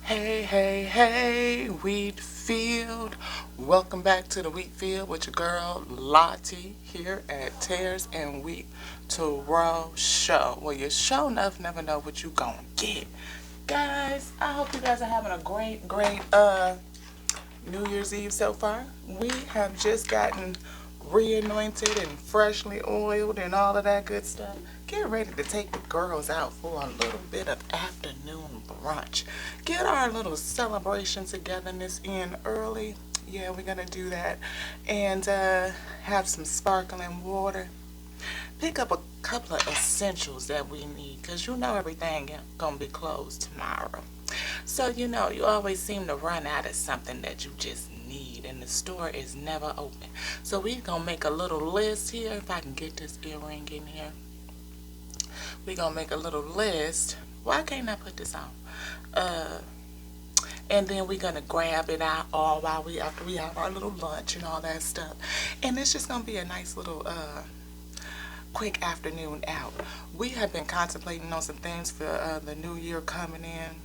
Hey, hey, hey, wheat field. Welcome back to the wheat field with your girl Lottie here at Tears and Wheat to Row Show. Well, you sure enough never know what you gonna get. Guys, I hope you guys are having a great New Year's Eve so far. We have just gotten re-anointed and freshly oiled and all of that good stuff. Get ready to take the girls out for a little bit of afternoon brunch. Get our little celebration togetherness in early. Yeah, we're gonna do that. And have some sparkling water. Pick up a couple of essentials that we need because you know everything gonna be closed tomorrow. So you always seem to run out of something that you just need and the store is never open. So we're gonna make a little list here. If I can get this earring in here. We're gonna make a little list. Why can't I put this on? And then we're gonna grab it out all while after we have our little lunch and all that stuff. And it's just gonna be a nice little quick afternoon out. We have been contemplating on some things for the new year coming in.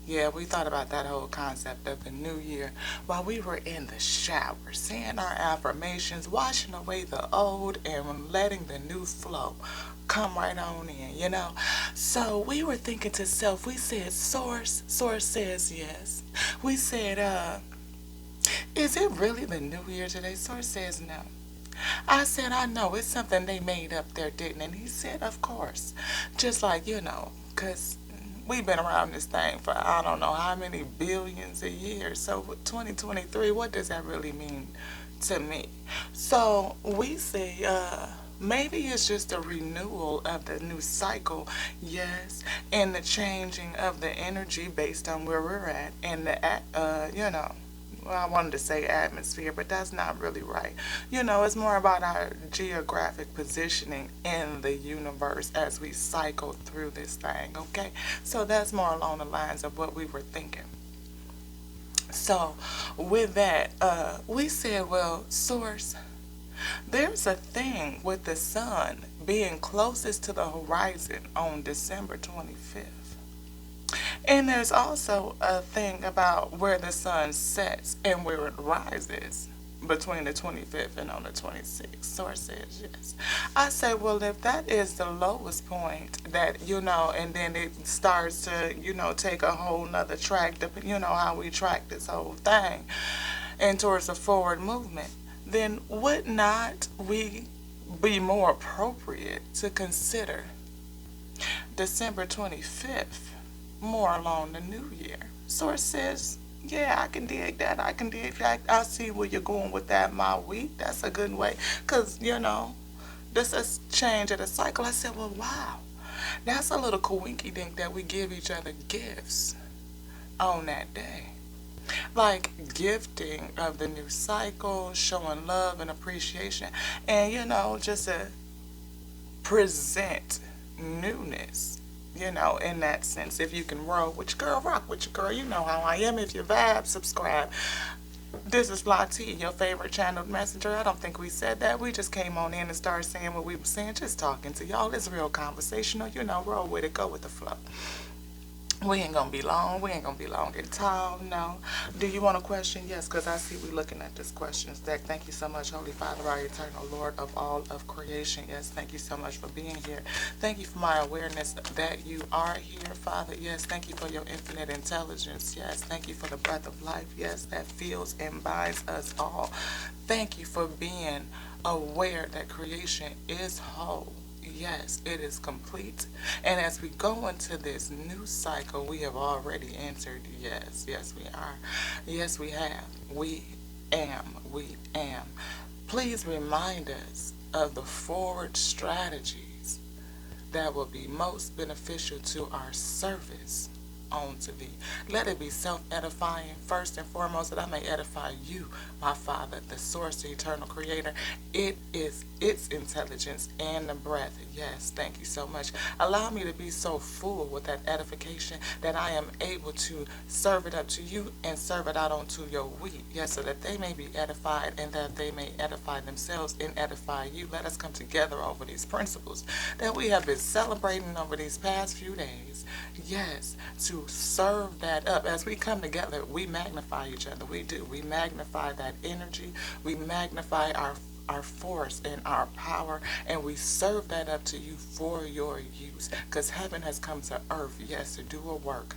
Yeah, we thought about that whole concept of the new year while we were in the shower, saying our affirmations, washing away the old and letting the new flow come right on in. So we were thinking to self, we said, Source says yes. We said, is it really the new year today? Source says no. I said, I know, it's something they made up there, didn't it? And he said, of course. Just like, because we've been around this thing for I don't know how many billions of years. So with 2023, what does that really mean to me? So we say, maybe it's just a renewal of the new cycle, yes, and the changing of the energy based on where we're at and well, I wanted to say atmosphere, but that's not really right. It's more about our geographic positioning in the universe as we cycle through this thing, okay? So that's more along the lines of what we were thinking. So with that, we said, well, Source, there's a thing with the sun being closest to the horizon on December 25th. And there's also a thing about where the sun sets and where it rises between the 25th and on the 26th. Source says yes. I say, well, if that is the lowest point that, and then it starts to, take a whole nother track, how we track this whole thing, and towards a forward movement, then would not we be more appropriate to consider December 25th? More along the new year. Source says, yeah, I can dig that. I see where you're going with that, my wheat. That's a good way. Because, this is change of the cycle. I said, well, wow. That's a little coinky dink that we give each other gifts on that day. Like gifting of the new cycle, showing love and appreciation. And, just to present newness. In that sense, if you can roll with your girl, rock with your girl. You know how I am. If you vibe, subscribe. This is Lottie, your favorite channel messenger. I don't think we said that. We just came on in and started saying what we were saying, just talking to y'all. It's real conversational. Roll with it, go with the flow. We ain't gonna be long. We ain't gonna be long and tall. No. Do you want a question? Yes, because I see we looking at this question stack. Thank you so much, Holy Father, our eternal Lord of all of creation. Yes, thank you so much for being here. Thank you for my awareness that you are here, Father. Yes, thank you for your infinite intelligence. Yes, thank you for the breath of life. Yes, that feels and binds us all. Thank you for being aware that creation is whole. Yes, it is complete. And as we go into this new cycle, we have already answered yes. Yes, we are. Yes, we have. We am. Please remind us of the forward strategies that will be most beneficial to our service onto thee. Let it be self-edifying first and foremost, that I may edify you, my Father, the source, the eternal creator. It is its intelligence and the breath. Yes, thank you so much. Allow me to be so full with that edification that I am able to serve it up to you and serve it out onto your wheat. Yes, so that they may be edified and that they may edify themselves and edify you. Let us come together over these principles that we have been celebrating over these past few days. praise. Yes, to serve that up. As we come together, we magnify each other. We do. We magnify that energy. We magnify our force and our power, and we serve that up to you for your use, because heaven has come to earth, yes, to do a work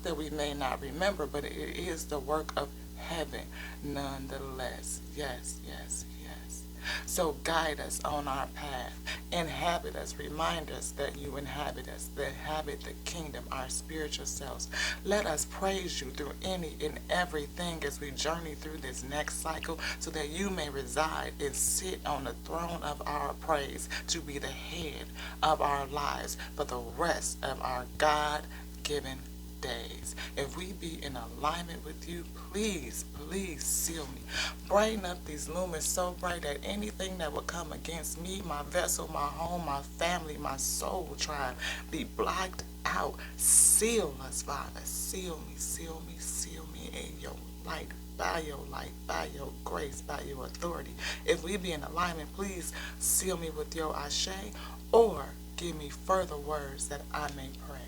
that we may not remember, but it is the work of heaven nonetheless. Yes, yes, yes. So guide us on our path, inhabit us, remind us that you inhabit us, that inhabit the kingdom, our spiritual selves. Let us praise you through any and everything as we journey through this next cycle, so that you may reside and sit on the throne of our praise, to be the head of our lives for the rest of our God-given days. If we be in alignment with you, please, please seal me. Brighten up these lumens so bright that anything that will come against me, my vessel, my home, my family, my soul tribe, be blocked out. Seal us, Father. Seal me, seal me, seal me in your light, by your light, by your grace, by your authority. If we be in alignment, please seal me with your ashe, or give me further words that I may pray.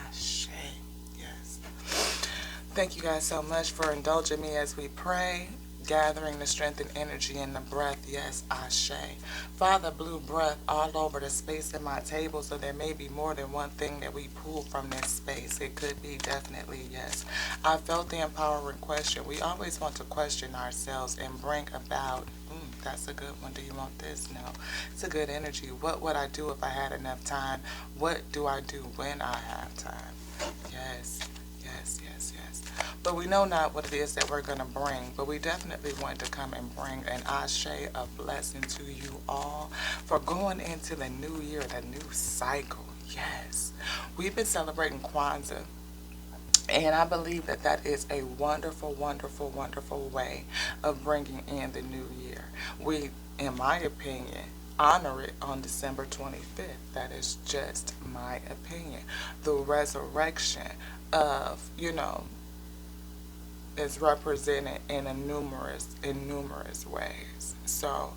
Ashe. Yes. Thank you guys so much for indulging me as we pray, gathering the strength and energy in the breath. Yes, Ashe. Father, blew breath all over the space at my table, so there may be more than one thing that we pull from this space. It could be definitely yes. I felt the empowering question. We always want to question ourselves and bring about, that's a good one. Do you want this? No. It's a good energy. What would I do if I had enough time? What do I do when I have time? Yes, yes, yes, yes. But we know not what it is that we're going to bring, but we definitely want to come and bring an ashe of blessing to you all for going into the new year, the new cycle. Yes. We've been celebrating Kwanzaa. And I believe that that is a wonderful, wonderful, wonderful way of bringing in the new year. We, in my opinion, honor it on December 25th. That is just my opinion. The resurrection of, is represented in numerous ways. So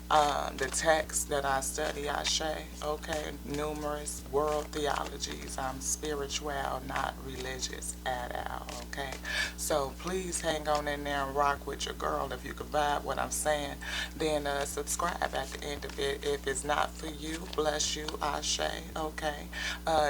the text that I study, Ashe, okay, numerous world theologies. I'm spiritual, not religious at all, okay? So please hang on in there and rock with your girl. If you can vibe what I'm saying, then subscribe at the end of it. If it's not for you, bless you, Ashe, okay?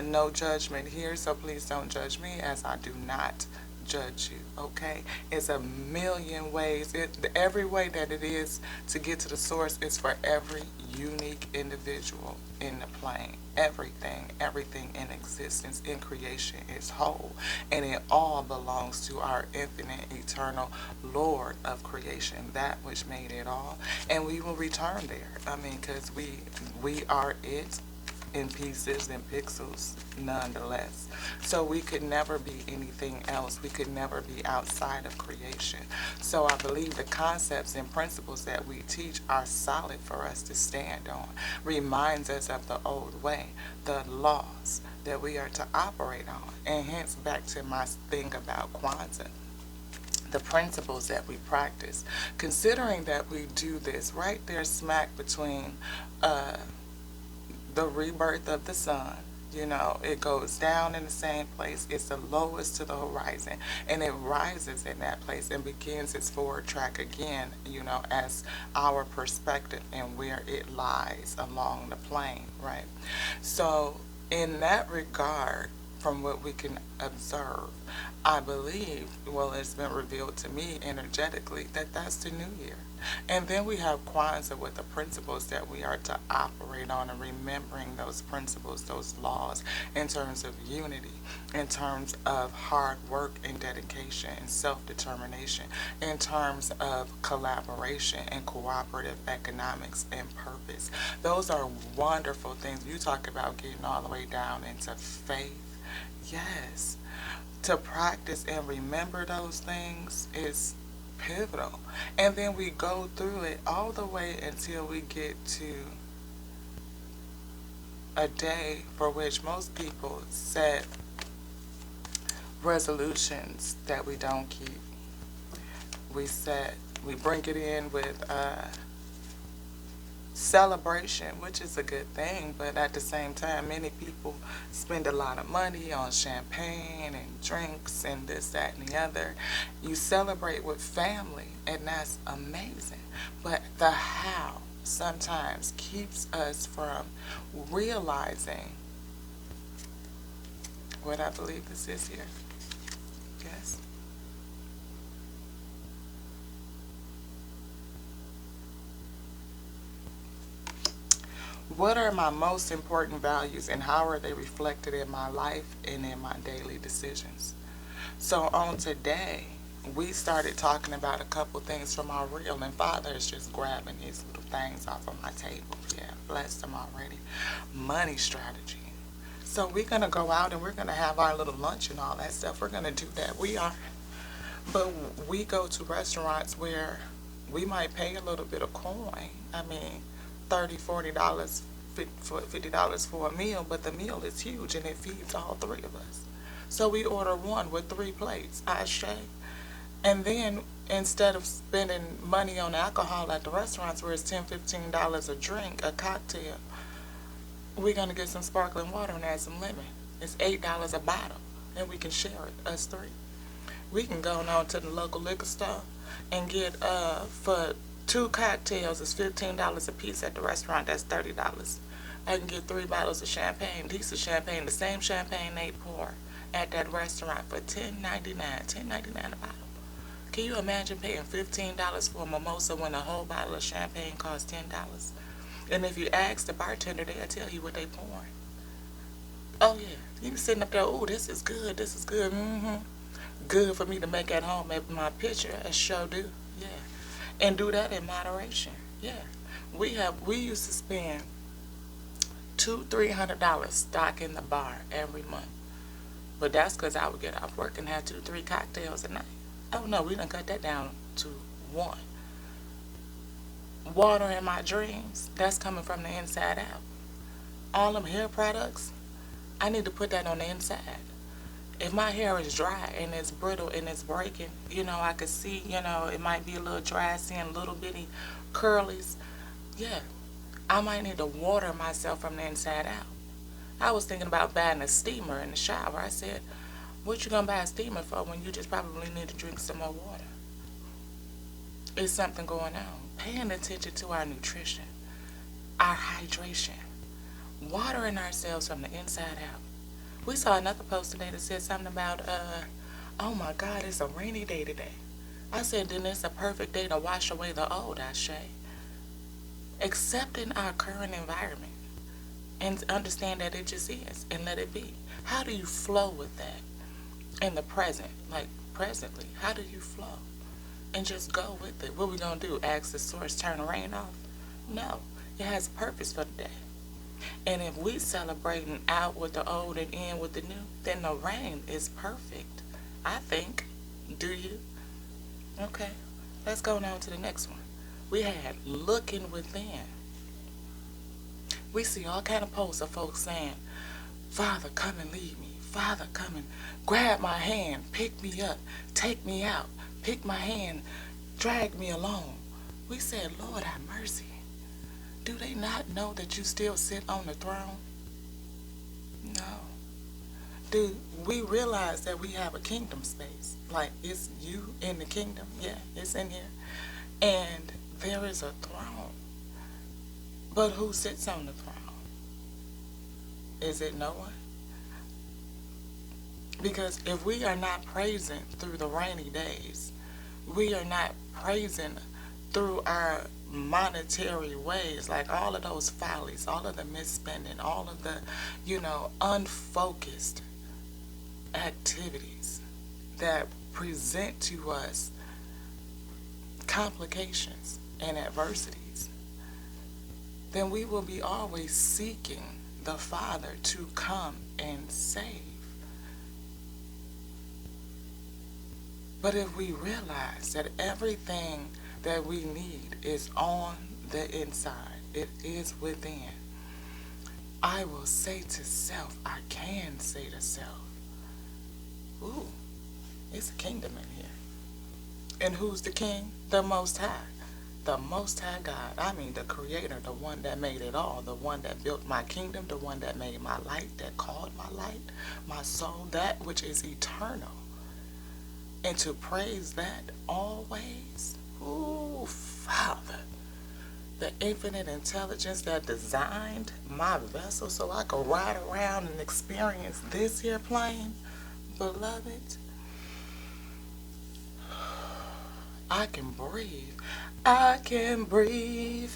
No judgment here, so please don't judge me, as I do not judge you, okay? It's a million ways. Every way that it is to get to the source is for every unique individual in the plane. Everything in existence, in creation is whole, and it all belongs to our infinite, eternal Lord of creation, that which made it all, and we will return there. I mean, because we are it, in pieces and pixels nonetheless. So we could never be anything else. We could never be outside of creation. So I believe the concepts and principles that we teach are solid for us to stand on. Reminds us of the old way, the laws that we are to operate on. And hence back to my thing about Kwanzaa, the principles that we practice. Considering that we do this right there smack between the rebirth of the sun, it goes down in the same place. It's the lowest to the horizon, and it rises in that place and begins its forward track again, as our perspective and where it lies along the plane, right? So in that regard, from what we can observe. I believe, well, it's been revealed to me energetically that that's the new year. And then we have Kwanzaa with the principles that we are to operate on, and remembering those principles, those laws, in terms of unity, in terms of hard work and dedication and self-determination, in terms of collaboration and cooperative economics and purpose. Those are wonderful things. You talk about getting all the way down into faith. Yes. To practice and remember those things is pivotal. And then we go through it all the way until we get to a day for which most people set resolutions that we don't keep. We bring it in with celebration, which is a good thing, but at the same time, many people spend a lot of money on champagne and drinks and this, that, and the other. You celebrate with family, and that's amazing. But the how sometimes keeps us from realizing what I believe this is here. Yes. What are my most important values, and how are they reflected in my life and in my daily decisions? So on today, we started talking about a couple things from our reel, and Father is just grabbing these little things off of my table. Yeah, blessed them already. Money strategy. So we're going to go out and we're going to have our little lunch and all that stuff. We're going to do that. We are. But we go to restaurants where we might pay a little bit of coin. I mean, $30, $40, $50 for a meal, but the meal is huge and it feeds all three of us. So we order one with 3 plates, Ashe. And then instead of spending money on alcohol at the restaurants where it's $10, $15 a drink, a cocktail, we're going to get some sparkling water and add some lemon. It's $8 a bottle, and we can share it, us three. We can go on to the local liquor store and get, for 2 cocktails, it's $15 a piece at the restaurant, that's $30. I can get 3 bottles of champagne, decent champagne, the same champagne they pour at that restaurant for $10.99, $10.99 a bottle. Can you imagine paying $15 for a mimosa when a whole bottle of champagne costs $10? And if you ask the bartender, they'll tell you what they pouring. Oh yeah, you be sitting up there, oh, this is good, this is good, good for me to make at home at my picture, I sure do, yeah. And do that in moderation, yeah. We used to spend $200-300 stocking the bar every month. But that's because I would get off work and have 2-3 cocktails a night. Oh no, we done cut that down to 1. Water in my dreams, that's coming from the inside out. All them hair products, I need to put that on the inside. If my hair is dry and it's brittle and it's breaking, I could see, it might be a little dry, seeing little bitty curlies. Yeah, I might need to water myself from the inside out. I was thinking about buying a steamer in the shower. I said, what you gonna buy a steamer for when you just probably need to drink some more water? It's something going on. Paying attention to our nutrition, our hydration, watering ourselves from the inside out. We saw another post today that said something about, oh my God, it's a rainy day today. I said, then it's a perfect day to wash away the old, Ashe. Accepting our current environment and understand that it just is and let it be. How do you flow with that in the present, like presently? How do you flow? And just go with it. What we gonna do? Ask the source, turn the rain off? No, it has a purpose for the day. And if we celebrating out with the old and in with the new, then the rain is perfect, I think. Do you? Okay, let's go on to the next one. We had looking within. We see all kind of posts of folks saying, Father, come and lead me. Father, come and grab my hand, pick me up, take me out, pick my hand, drag me along. We said, Lord, have mercy. Do they not know that you still sit on the throne? No. Do we realize that we have a kingdom space? Like, it's you in the kingdom? Yeah, it's in here. And there is a throne. But who sits on the throne? Is it no one? Because if we are not praising through the rainy days, we are not praising through our monetary ways, like all of those follies, all of the misspending, all of the, unfocused activities that present to us complications and adversities, then we will be always seeking the Father to come and save. But if we realize that everything that we need is on the inside, it is within, I will say to self, I can say to self, ooh, it's a kingdom in here. And who's the king? The Most High. The Most High God. I mean the Creator, the one that made it all, the one that built my kingdom, the one that made my light, that called my light, my soul, that which is eternal. And to praise that always, ooh, Father, the infinite intelligence that designed my vessel so I could ride around and experience this here plane, beloved, I can breathe. I can breathe.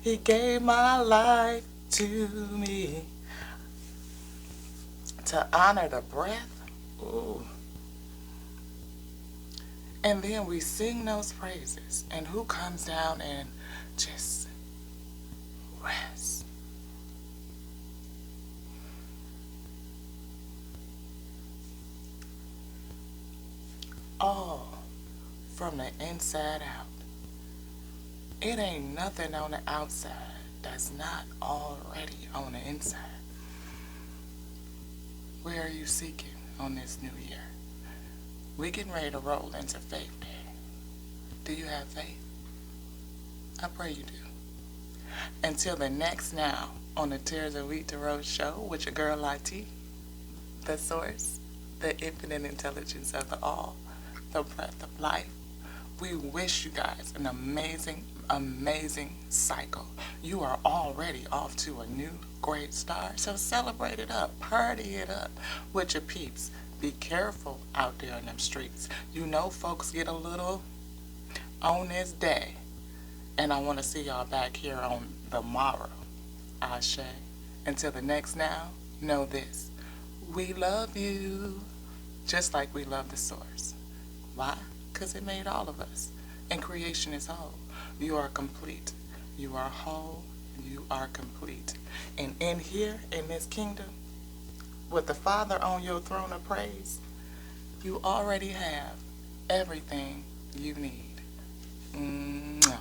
He gave my life to me to honor the breath. Ooh. And then we sing those praises. And who comes down and just rests? All from the inside out. It ain't nothing on the outside that's not already on the inside. Where are you seeking on this new year? We getting ready to roll into Faith Day. Do you have faith? I pray you do. Until the next now on the Tears of Wheat to Rose show with your girl Lati, the source, the infinite intelligence of the all, the breath of life. We wish you guys an amazing, amazing cycle. You are already off to a new great start. So celebrate it up, party it up with your peeps. Be careful out there in them streets. You know folks get a little on this day. And I want to see y'all back here on the morrow. Ashe. Until the next now, know this. We love you just like we love the source. Why? Because it made all of us. And creation is whole. You are complete. You are whole. You are complete. And in here, in this kingdom, with the Father on your throne of praise, you already have everything you need. Mwah.